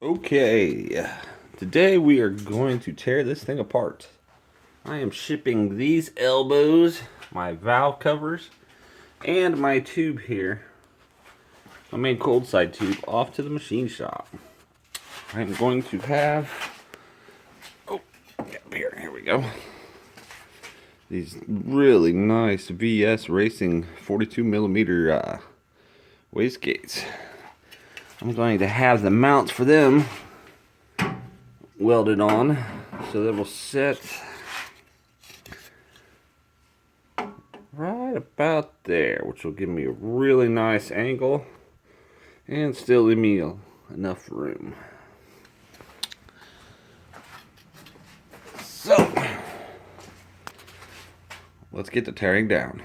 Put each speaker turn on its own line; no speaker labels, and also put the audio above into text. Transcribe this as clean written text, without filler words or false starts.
Okay, today we are going to tear this thing apart. I am shipping these elbows, my valve covers, and my tube here, my main cold side tube, off to the machine shop. I'm going to have, here we go. These really nice VS Racing 42 millimeter wastegates. I'm going to have the mounts for them welded on so they will sit right about there, which will give me a really nice angle and still leave me enough room. So let's get to tearing down.